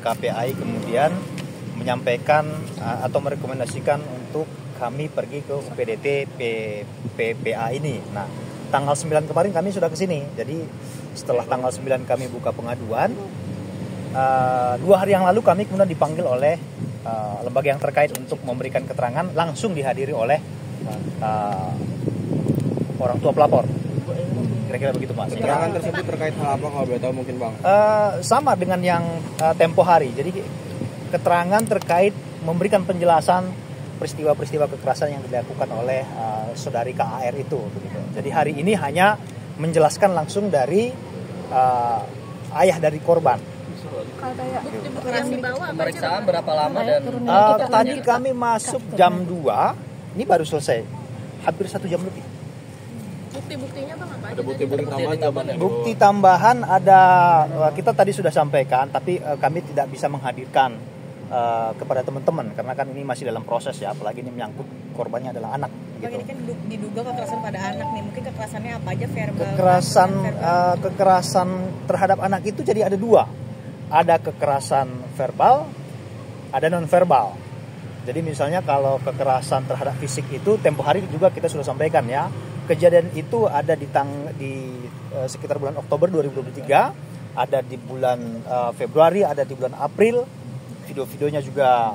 KPAI kemudian menyampaikan atau merekomendasikan untuk kami pergi ke UPDT PPA ini. Nah, tanggal 9 kemarin kami sudah ke sini. Jadi setelah tanggal 9 kami buka pengaduan, 2 hari yang lalu kami kemudian dipanggil oleh lembaga yang terkait untuk memberikan keterangan, langsung dihadiri oleh orang tua pelapor. Kira-kira begitu, Mas. Keterangan tersebut terkait hal apa kalau boleh tahu mungkin, Bang? Sama dengan yang tempo hari. Jadi keterangan terkait memberikan penjelasan peristiwa-peristiwa kekerasan yang dilakukan oleh saudari KAR itu. Begitu. Jadi hari ini hanya menjelaskan langsung dari ayah dari korban. Pemeriksaan berapa lama dan tadi kami masuk jam 2, ini baru selesai, hampir 1 jam lebih. Bukti-buktinya Bang apa aja? Ada bukti-bukti tambahan. Bukti tambahan ada, kita tadi sudah sampaikan, tapi kami tidak bisa menghadirkan kepada teman-teman karena kan ini masih dalam proses ya, apalagi ini menyangkut korbannya adalah anak. Bang, ini kan diduga kekerasan pada anak nih, mungkin kekerasannya apa aja, verbal? Kekerasan terhadap anak itu jadi ada 2. Ada kekerasan verbal, ada non verbal. Jadi misalnya kalau kekerasan terhadap fisik itu tempo hari juga kita sudah sampaikan ya. Kejadian itu ada di sekitar bulan Oktober 2023, ada di bulan Februari, ada di bulan April. Video-videonya juga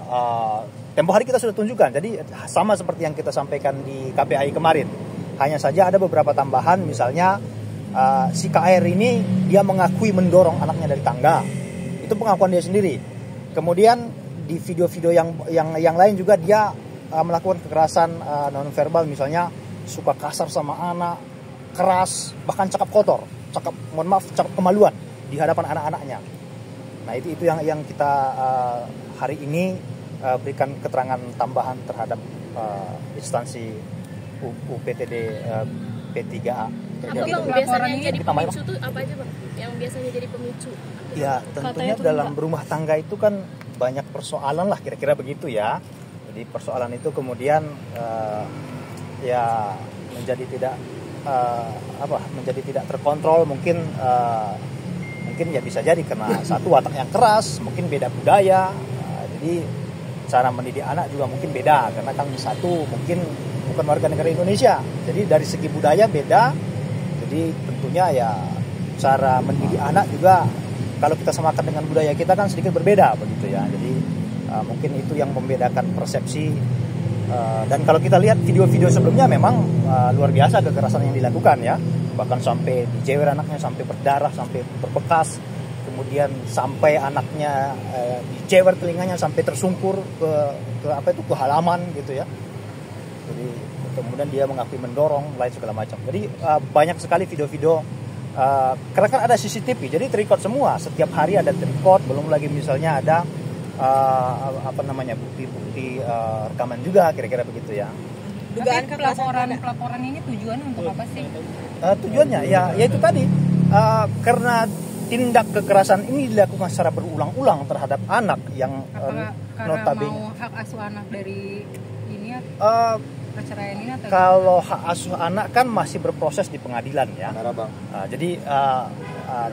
tempo hari kita sudah tunjukkan. Jadi sama seperti yang kita sampaikan di KPAI kemarin. Hanya saja ada beberapa tambahan, misalnya si KR ini dia mengakui mendorong anaknya dari tangga. Itu pengakuan dia sendiri. Kemudian di video-video yang lain juga dia melakukan kekerasan non verbal, misalnya suka kasar sama anak, keras, bahkan cakap kotor, cakap kemaluan di hadapan anak-anaknya. Nah itu yang kita hari ini berikan keterangan tambahan terhadap instansi UPTD P3A. Yang biasanya jadi pemicu tuh apa aja Bang? Yang biasanya jadi pemicu? Ya tentunya dalam rumah tangga itu kan banyak persoalan lah, kira-kira begitu ya. Jadi persoalan itu kemudian ya menjadi tidak terkontrol, mungkin ya bisa jadi karena satu watak yang keras, mungkin beda budaya, jadi cara mendidik anak juga mungkin beda karena kan satu mungkin bukan warga negara Indonesia, jadi dari segi budaya beda, jadi tentunya ya cara mendidik anak juga kalau kita samakan dengan budaya kita kan sedikit berbeda begitu ya, jadi mungkin itu yang membedakan persepsi. Dan kalau kita lihat video-video sebelumnya memang luar biasa kekerasan yang dilakukan ya, bahkan sampai dijewer anaknya, sampai berdarah, sampai berbekas, kemudian sampai anaknya dijewer telinganya sampai tersungkur ke halaman gitu ya. Jadi kemudian dia mengakui mendorong lain segala macam. Jadi banyak sekali video-video karena kan ada CCTV, jadi terrecord semua, setiap hari ada terrecord, belum lagi misalnya ada bukti-bukti rekaman juga, kira-kira begitu ya. Dugaan pelaporan ini tujuannya untuk apa sih? Tujuannya ya itu tadi karena tindak kekerasan ini dilakukan secara berulang-ulang terhadap anak yang notabene mau hak asuh anak dari ini perceraian ini atau kalau hak asuh anak kan masih berproses di pengadilan ya. Jadi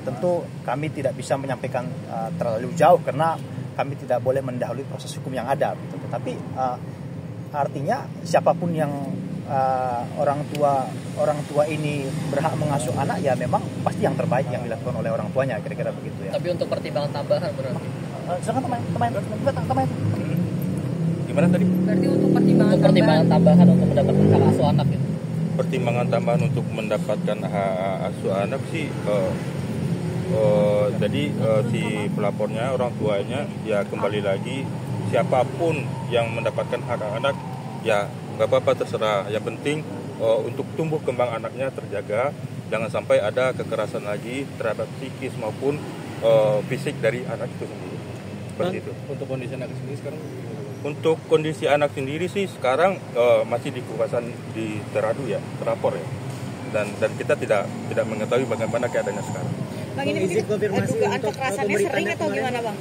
tentu kami tidak bisa menyampaikan terlalu jauh karena kami tidak boleh mendahului proses hukum yang ada. Tetapi artinya siapapun yang orang tua ini berhak mengasuh anak ya memang pasti yang terbaik yang dilakukan oleh orang tuanya, kira-kira begitu ya. Tapi untuk pertimbangan tambahan berarti. Silakan teman. Gimana tadi? berarti untuk pertimbangan tambahan untuk mendapatkan hak asuh anak gitu. Pertimbangan tambahan untuk mendapatkan hak asuh anak sih jadi si pelapornya, orang tuanya ya kembali lagi siapapun yang mendapatkan hak anak ya nggak apa-apa, terserah. Yang penting untuk tumbuh kembang anaknya terjaga, jangan sampai ada kekerasan lagi terhadap psikis maupun fisik dari anak itu sendiri. Seperti itu. Untuk kondisi anak sendiri sekarang? Untuk kondisi anak sendiri sih sekarang masih di kekuasaan di teradu ya, terlapor ya. Dan kita tidak mengetahui bagaimana keadaannya sekarang. Bang, ini mungkin dugaan kekerasannya sering atau gimana Bang?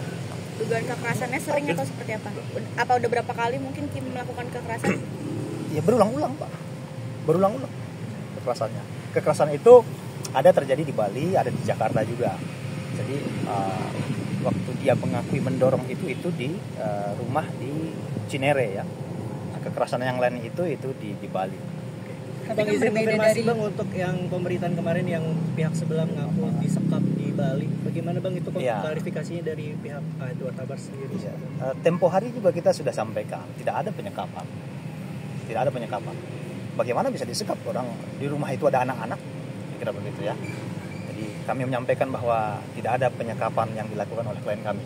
Dugaan kekerasannya sering atau seperti apa? Apa udah berapa kali mungkin Kim melakukan kekerasan? Ya berulang-ulang Pak, berulang-ulang kekerasannya. Kekerasan itu ada terjadi di Bali, ada di Jakarta juga. Jadi waktu dia mengakui mendorong itu di rumah di Cinere ya. Nah, kekerasan yang lain itu di Bali. Bang, izin konfirmasi Bang untuk yang pemberitaan kemarin yang pihak sebelah mengaku disekap di Bali. Bagaimana Bang itu klarifikasinya dari pihak Edward Akbar sendiri? Ya. Tempo hari juga kita sudah sampaikan tidak ada penyekapan. Tidak ada penyekapan. Bagaimana bisa disekap orang di rumah itu ada anak-anak? Kira begitu ya. Jadi kami menyampaikan bahwa tidak ada penyekapan yang dilakukan oleh klien kami.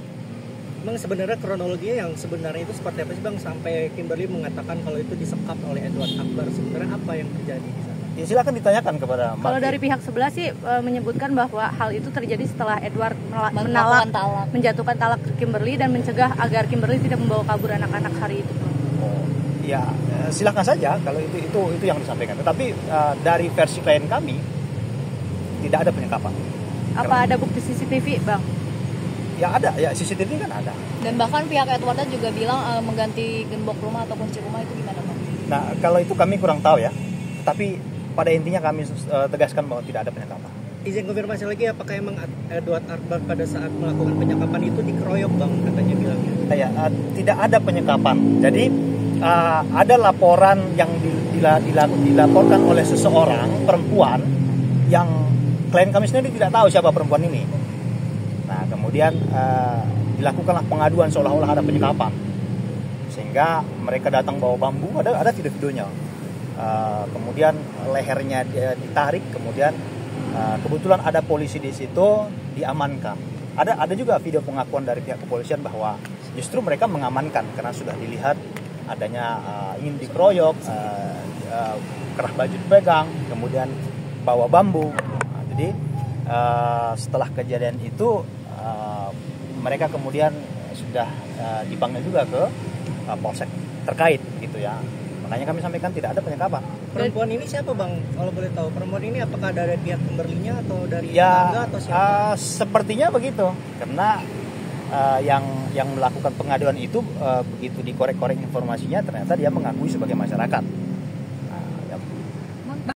Bang, sebenarnya kronologinya yang sebenarnya itu seperti apa sih Bang sampai Kimberly mengatakan kalau itu disekap oleh Edward Akbar? Sebenarnya apa yang terjadi di sana? Ya silakan ditanyakan kepada Mbak. Kalau dari pihak sebelah sih menyebutkan bahwa hal itu terjadi setelah Edward menjatuhkan talak ke Kimberly dan mencegah agar Kimberly tidak membawa kabur anak-anak hari itu. Oh, ya silakan saja kalau itu yang disampaikan. Tetapi dari versi klien kami tidak ada penyekapan. Apa ada bukti CCTV, Bang? Ya ada, ya CCTV kan ada. Dan bahkan pihak Edward juga bilang mengganti gembok rumah atau kunci rumah itu gimana Bang? Nah kalau itu kami kurang tahu ya. Tapi pada intinya kami tegaskan bahwa tidak ada penyekapan. Izin konfirmasi lagi, apakah emang Edward Akbar pada saat melakukan penyekapan itu dikeroyok Bang katanya bilangnya? Ya, tidak ada penyekapan. Jadi ada laporan yang dilaporkan oleh seseorang perempuan yang klien kami sendiri tidak tahu siapa perempuan ini. Nah kemudian dilakukanlah pengaduan seolah-olah ada penyekapan, sehingga mereka datang bawa bambu, ada video-videonya. Kemudian lehernya ditarik, kemudian kebetulan ada polisi di situ diamankan. Ada juga video pengakuan dari pihak kepolisian bahwa justru mereka mengamankan karena sudah dilihat adanya ingin dikeroyok, kerah baju dipegang, kemudian bawa bambu. Nah, jadi setelah kejadian itu mereka kemudian sudah dipanggil juga ke polsek terkait gitu ya. Makanya kami sampaikan tidak ada penyekapan. Perempuan ini siapa Bang? Kalau boleh tahu, perempuan ini apakah dari pihak Kimberly-nya atau dari tetangga atau siapa? Sepertinya begitu. Karena yang melakukan pengaduan itu begitu dikorek-korek informasinya ternyata dia mengakui sebagai masyarakat.